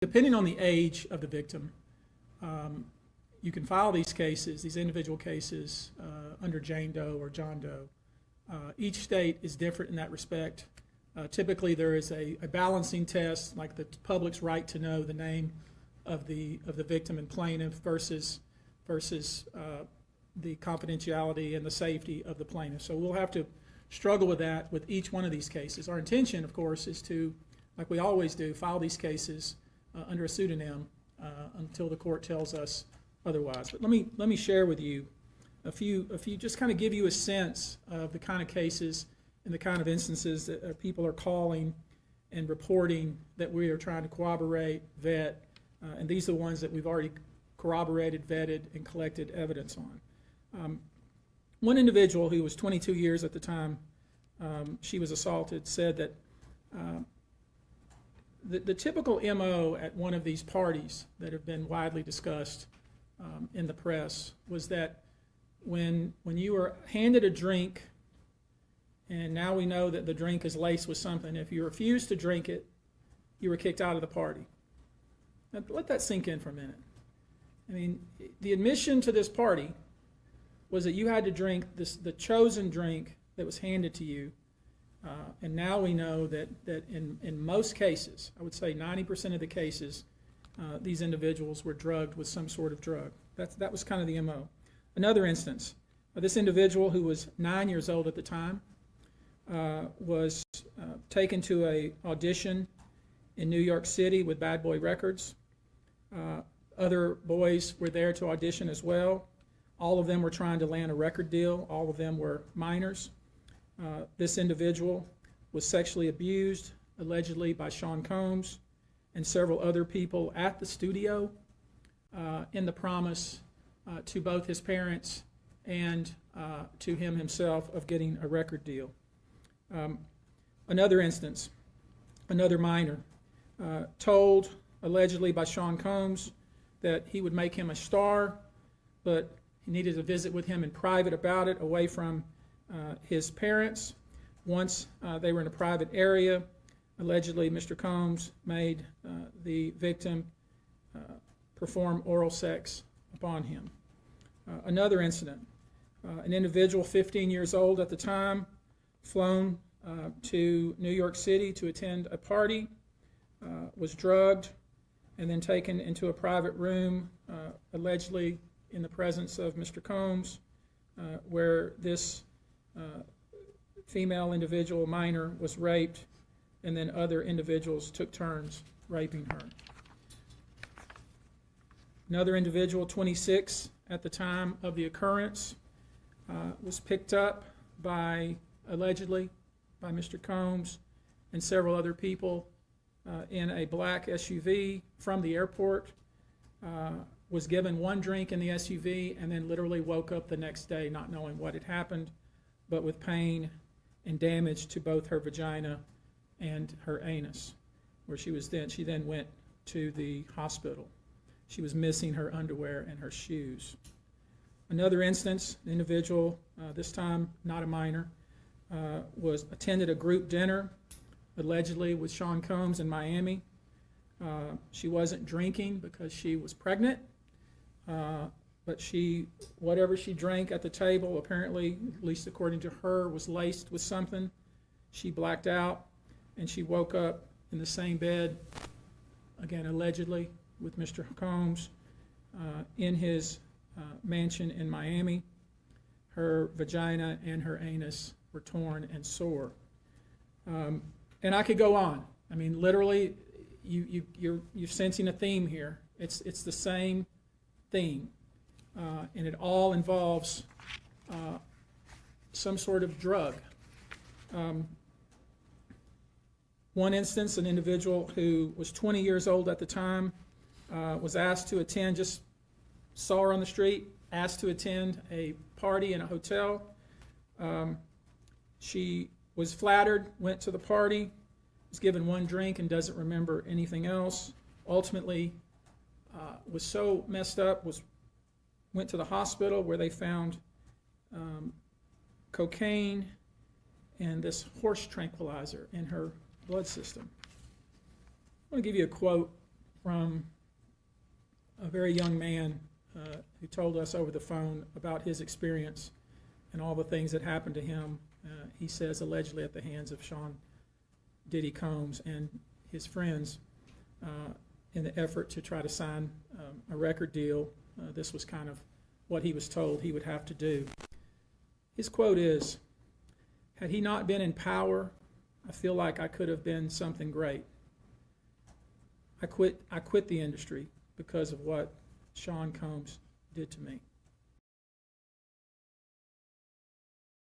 depending on the age of the victim, you can file these cases, these individual cases, under Jane Doe or John Doe. Each state is different in that respect. Typically, there is a balancing test, like the public's right to know the name of the victim and plaintiff versus the confidentiality and the safety of the plaintiff. So we'll have to struggle with that with each one of these cases. Our intention, of course, is to, like we always do, file these cases under a pseudonym until the court tells us otherwise. But let me share with you a few, just kind of give you a sense of the kind of cases and the kind of instances that people are calling and reporting that we are trying to corroborate, vet, and these are the ones that we've already corroborated, vetted, and collected evidence on. One individual who was 22 years at the time she was assaulted said that the typical MO at one of these parties that have been widely discussed in the press was that when you were handed a drink, and now we know that the drink is laced with something, if you refused to drink it, you were kicked out of the party. Now, let that sink in for a minute. I mean, the admission to this party was that you had to drink the chosen drink that was handed to you, and now we know that in most cases, I would say 90% of the cases, these individuals were drugged with some sort of drug. That was kind of the MO. Another instance, this individual who was 9 years old at the time was taken to an audition in New York City with Bad Boy Records. Other boys were there to audition as well. All of them were trying to land a record deal. All of them were minors. This individual was sexually abused, allegedly by Sean Combs and several other people at the studio in the promise to both his parents and to him himself of getting a record deal. Another instance, another minor, told allegedly by Sean Combs that he would make him a star, but he needed to visit with him in private about it, away from his parents. Once they were in a private area, allegedly Mr. Combs made the victim perform oral sex upon him. Another incident, an individual 15 years old at the time, flown to New York City to attend a party, was drugged, and then taken into a private room, allegedly in the presence of Mr. Combs, where this female individual, minor, was raped, and then other individuals took turns raping her. Another individual, 26 at the time of the occurrence, was picked up allegedly by Mr. Combs and several other people in a black SUV from the airport, was given one drink in the SUV, and then literally woke up the next day not knowing what had happened, but with pain and damage to both her vagina and her anus, where she then went to the hospital. She was missing her underwear and her shoes. Another instance, an individual, this time not a minor, attended a group dinner, allegedly with Sean Combs in Miami. She wasn't drinking because she was pregnant, but whatever she drank at the table, apparently, at least according to her, was laced with something. She blacked out, and she woke up in the same bed, again allegedly, with Mr. Combs in his mansion in Miami. Her vagina and her anus were torn and sore. And I could go on. I mean, literally, you're sensing a theme here. It's the same theme, and it all involves some sort of drug. One instance, an individual who was 20 years old at the time was asked to attend, just saw her on the street, asked to attend a party in a hotel. She was flattered, went to the party, was given one drink and doesn't remember anything else. Ultimately, was so messed up, went to the hospital where they found cocaine and this horse tranquilizer in her blood system. I want to give you a quote from a very young man who told us over the phone about his experience and all the things that happened to him, he says allegedly at the hands of Sean Diddy Combs and his friends in the effort to try to sign a record deal. This was kind of what he was told he would have to do. His quote is, "Had he not been in power, I feel like I could have been something great. I quit the industry because of what Sean Combs did to me."